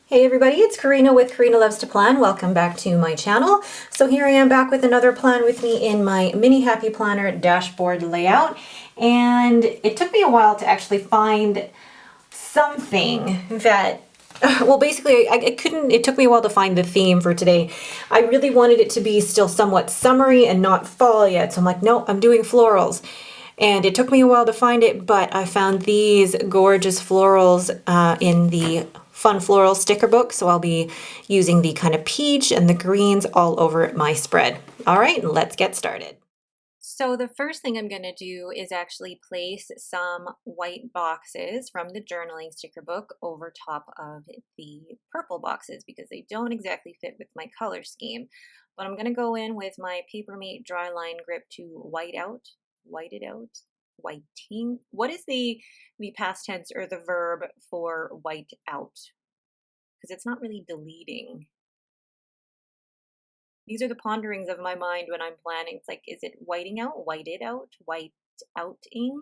Hey everybody, it's Karina with Karina Loves to Plan. Welcome back to my channel. So here I am back with another plan with me in my mini happy planner dashboard layout. And it took me a while to actually find something that, well, basically I couldn't, it took me a while to find the theme for today. I really wanted it to be still somewhat summery and not fall yet. So I'm like, no, I'm doing florals. And it took me a while to find it, but I found these gorgeous florals in the Fun Floral sticker book. So I'll be using the kind of peach and the greens all over my spread. All right, let's get started. So the first thing I'm going to do is actually place some white boxes from the journaling sticker book over top of the purple boxes because they don't exactly fit with my color scheme. But I'm going to go in with my Papermate Dry Line Grip to white it out, whiting. What is the past tense or the verb for white out? Because it's not really deleting. These are the ponderings of my mind when I'm planning. It's like, is it whiting out, whited out, white outing?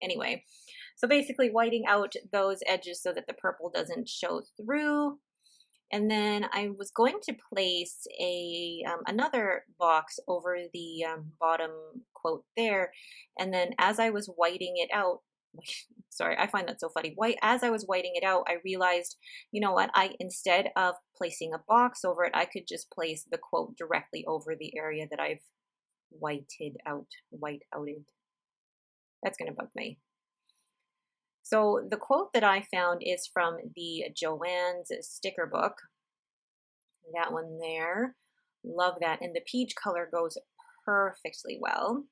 Anyway, so basically whiting out those edges so that the purple doesn't show through. And then I was going to place another box over the bottom quote there. And then as I was whiting it out, sorry, I find that so funny. As I was whiting it out, I realized, you know what? Instead of placing a box over it, I could just place the quote directly over the area that I've white outed. That's going to bug me. So the quote that I found is from the Joann's sticker book. That one there. Love that. And the peach color goes perfectly well.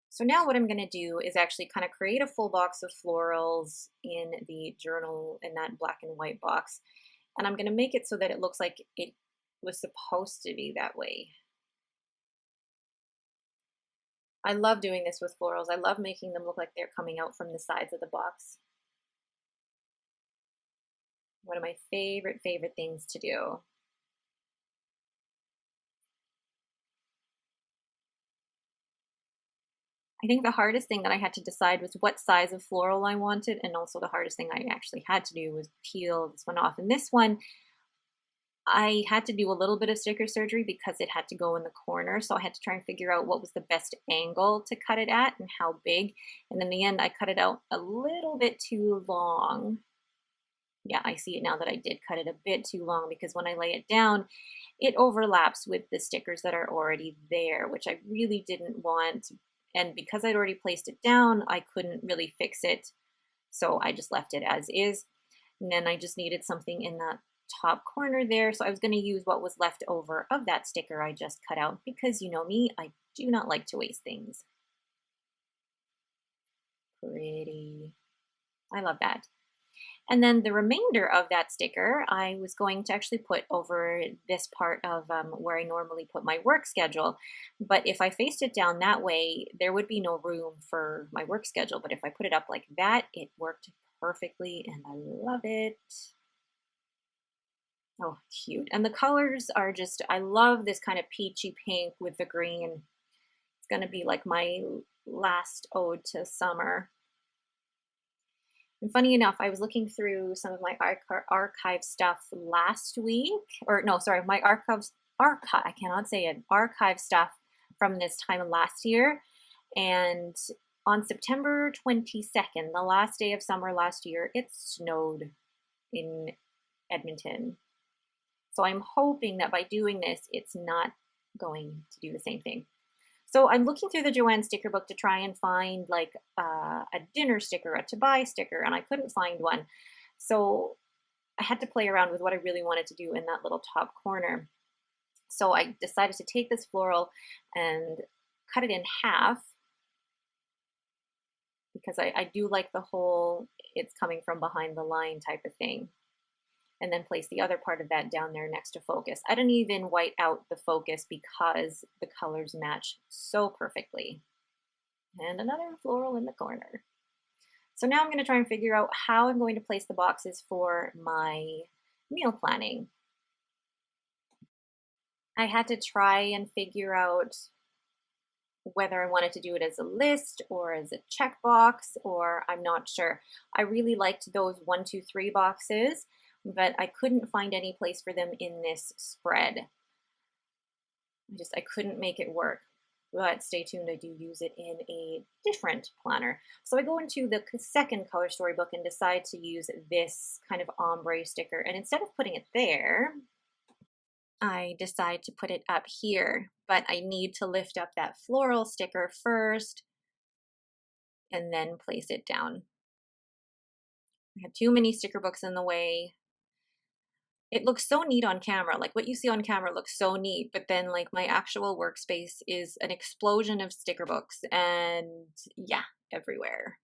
So now what I'm going to do is actually kind of create a full box of florals in the journal in that black and white box. And I'm going to make it so that it looks like it was supposed to be that way. I love doing this with florals. I love making them look like they're coming out from the sides of the box. One of my favorite things to do. I think the hardest thing that I had to decide was what size of floral I wanted, and also the hardest thing I actually had to do was peel this one off. And this one, I had to do a little bit of sticker surgery because it had to go in the corner. So I had to try and figure out what was the best angle to cut it at and how big. And in the end, I cut it out a little bit too long. Yeah, I see it now that I did cut it a bit too long because when I lay it down, it overlaps with the stickers that are already there, which I really didn't want. And because I'd already placed it down, I couldn't really fix it. So I just left it as is. And then I just needed something in that top corner there. So I was going to use what was left over of that sticker I just cut out because you know me, I do not like to waste things. Pretty. I love that. And then the remainder of that sticker, I was going to actually put over this part of where I normally put my work schedule. But if I faced it down that way, there would be no room for my work schedule. But if I put it up like that, it worked perfectly and I love it. Oh, cute. And the colors are just, I love this kind of peachy pink with the green. It's going to be like my last ode to summer. And funny enough, I was looking through some of my archive stuff last week, or no, sorry, my I cannot say it, archive stuff from this time last year. And on September 22nd, the last day of summer last year, it snowed in Edmonton. So I'm hoping that by doing this, it's not going to do the same thing. So I'm looking through the Joann sticker book to try and find like a dinner sticker, a to buy sticker, and I couldn't find one. So I had to play around with what I really wanted to do in that little top corner. So I decided to take this floral and cut it in half because I do like the whole it's coming from behind the line type of thing. And then place the other part of that down there next to focus. I didn't even white out the focus because the colors match so perfectly. And another floral in the corner. So now I'm going to try and figure out how I'm going to place the boxes for my meal planning. I had to try and figure out whether I wanted to do it as a list or as a checkbox, or I'm not sure. I really liked those 1, 2, 3 boxes, but I couldn't find any place for them in this spread. I couldn't make it work. But stay tuned, I do use it in a different planner. So I go into the second color storybook and decide to use this kind of ombre sticker. And instead of putting it there, I decide to put it up here. But I need to lift up that floral sticker first and then place it down. I had too many sticker books in the way. It looks so neat on camera. Like what you see on camera looks so neat, but then like my actual workspace is an explosion of sticker books and yeah, everywhere.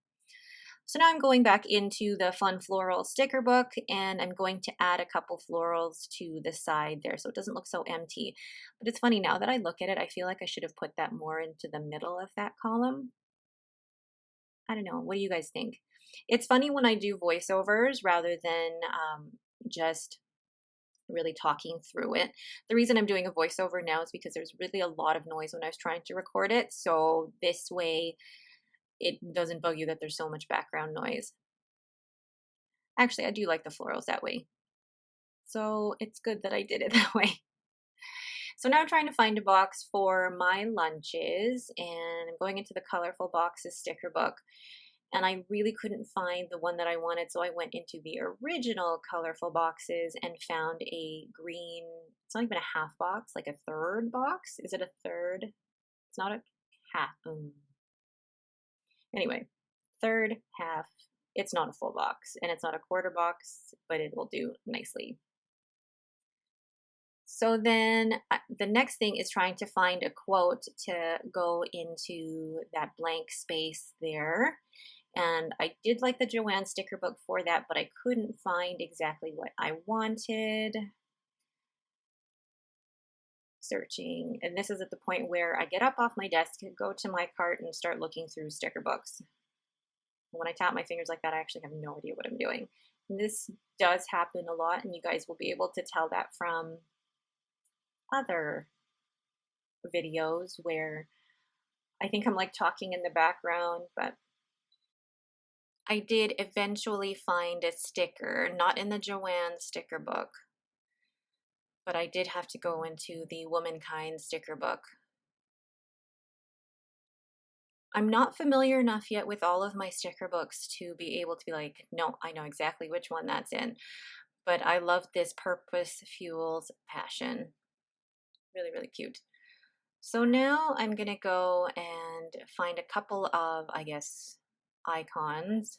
So now I'm going back into the fun floral sticker book and I'm going to add a couple florals to the side there so it doesn't look so empty. But it's funny, now that I look at it, I feel like I should have put that more into the middle of that column. I don't know. What do you guys think? It's funny when I do voiceovers rather than just really talking through it. The reason I'm doing a voiceover now is because there's really a lot of noise when I was trying to record it. So this way it doesn't bug you that there's so much background noise. Actually, I do like the florals that way. So it's good that I did it that way. So now I'm trying to find a box for my lunches and I'm going into the Colorful Boxes sticker book. And I really couldn't find the one that I wanted, so I went into the original Colorful Boxes and found a green, it's not even a half box, like a third box. Is it a third? It's not a half. Anyway, third, half. It's not a full box, and it's not a quarter box, but it will do nicely. So then the next thing is trying to find a quote to go into that blank space there. And I did like the Joanne sticker book for that, but I couldn't find exactly what I wanted. Searching, and this is at the point where I get up off my desk, go to my cart, and start looking through sticker books. When I tap my fingers like that, I actually have no idea what I'm doing. And this does happen a lot, and you guys will be able to tell that from other videos where I think I'm like talking in the background, but I did eventually find a sticker, not in the Joanne sticker book, but I did have to go into the Womankind sticker book. I'm not familiar enough yet with all of my sticker books to be able to be like, no, I know exactly which one that's in. But I love this Purpose Fuels Passion. Really, really cute. So now I'm going to go and find a couple of, I guess, icons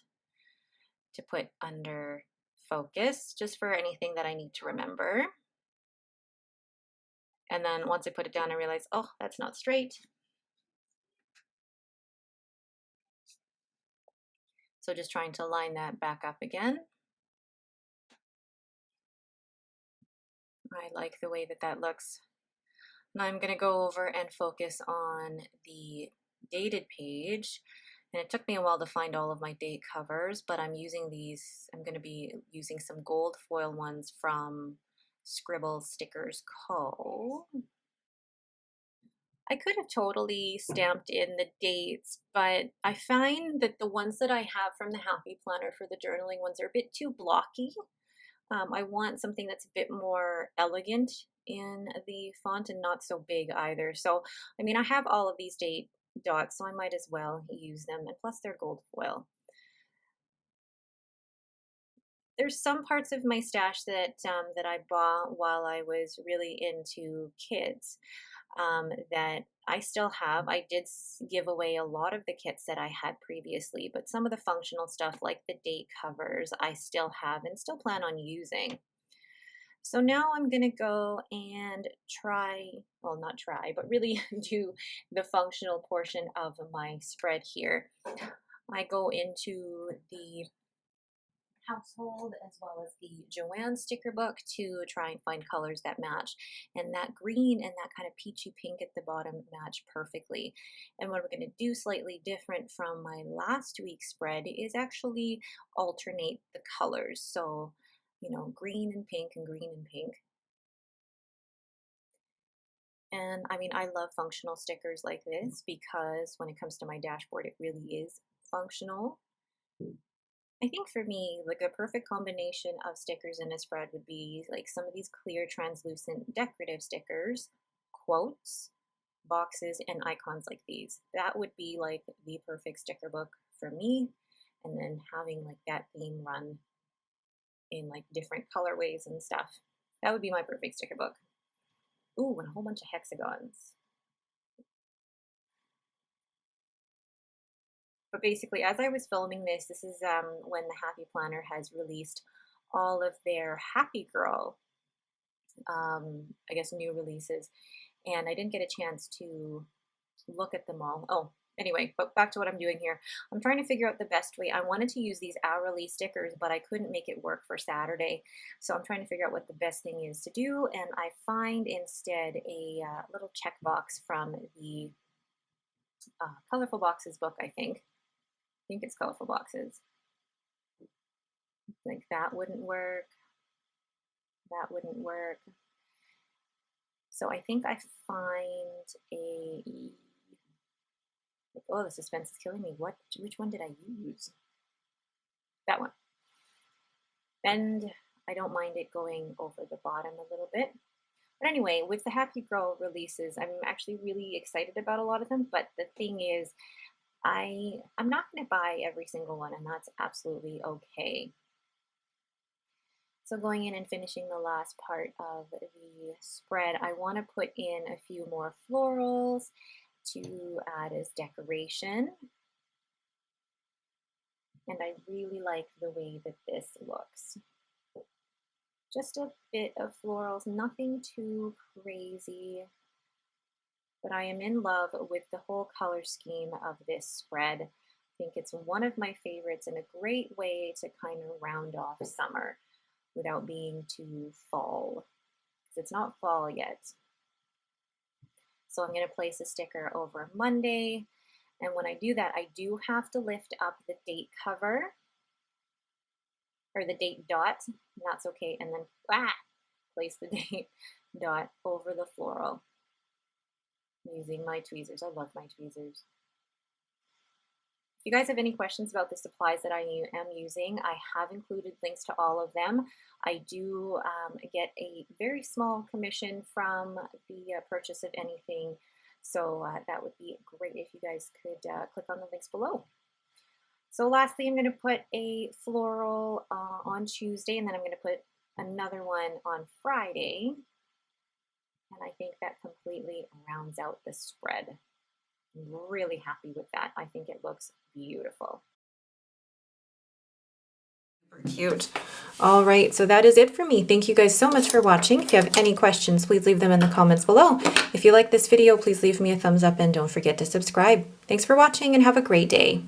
to put under focus, just for anything that I need to remember. And then once I put it down, I realize, oh, that's not straight. So just trying to line that back up again. I like the way that that looks. Now I'm going to go over and focus on the dated page. And it took me a while to find all of my date covers, but I'm using these, I'm going to be using some gold foil ones from Scribble Stickers Co. I could have totally stamped in the dates, but I find that the ones that I have from the Happy Planner for the journaling ones are a bit too blocky. I want something that's a bit more elegant in the font and not so big either. So, I mean, I have all of these date dots, so I might as well use them. And plus, they're gold foil. There's some parts of my stash that that I bought while I was really into kids that I still have. I did give away a lot of the kits that I had previously, but some of the functional stuff like the date covers I still have and still plan on using. So now I'm going to go and try, well, not try, but really do the functional portion of my spread here. I go into the household as well as the Joanne sticker book to try and find colors that match. And that green and that kind of peachy pink at the bottom match perfectly. And what we're going to do slightly different from my last week's spread is actually alternate the colors. So, you know, green and pink and green and pink. And I mean, I love functional stickers like this because when it comes to my dashboard, it really is functional. I think for me, like a perfect combination of stickers in a spread would be like some of these clear, translucent, decorative stickers, quotes, boxes, and icons like these. That would be like the perfect sticker book for me. And then having like that theme run in like different colorways and stuff. That would be my perfect sticker book. Ooh, and a whole bunch of hexagons. But basically, as I was filming this, this is when the Happy Planner has released all of their Happy Girl, I guess, new releases. And I didn't get a chance to look at them all. Oh, anyway, but back to what I'm doing here. I'm trying to figure out the best way. I wanted to use these hourly stickers, but I couldn't make it work for Saturday. So I'm trying to figure out what the best thing is to do. And I find instead a little checkbox from the Colorful Boxes book, I think. I think it's Colorful Boxes. Like that wouldn't work. That wouldn't work. So I think I find a, oh, the suspense is killing me. Which one did I use? That one. And I don't mind it going over the bottom a little bit. But anyway, with the Happy Girl releases, I'm actually really excited about a lot of them. But the thing is, I'm not going to buy every single one, and that's absolutely okay. So going in and finishing the last part of the spread, I want to put in a few more florals to add as decoration. And I really like the way that this looks. Just a bit of florals, nothing too crazy. But I am in love with the whole color scheme of this spread. I think it's one of my favorites and a great way to kind of round off summer without being too fall, because it's not fall yet. So I'm going to place a sticker over Monday, and when I do that, I do have to lift up the date cover, or the date dot, and that's okay, and then place the date dot over the floral using my tweezers. I love my tweezers. If you guys have any questions about the supplies that I am using, I have included links to all of them. I do get a very small commission from the purchase of anything, so that would be great if you guys could click on the links below. So lastly, I'm going to put a floral on Tuesday, and then I'm going to put another one on Friday, and I think that completely rounds out the spread. I'm really happy with that. I think it looks beautiful. Cute. All right, so that is it for me. Thank you guys so much for watching. If you have any questions, please leave them in the comments below. If you like this video, please leave me a thumbs up and don't forget to subscribe. Thanks for watching and have a great day.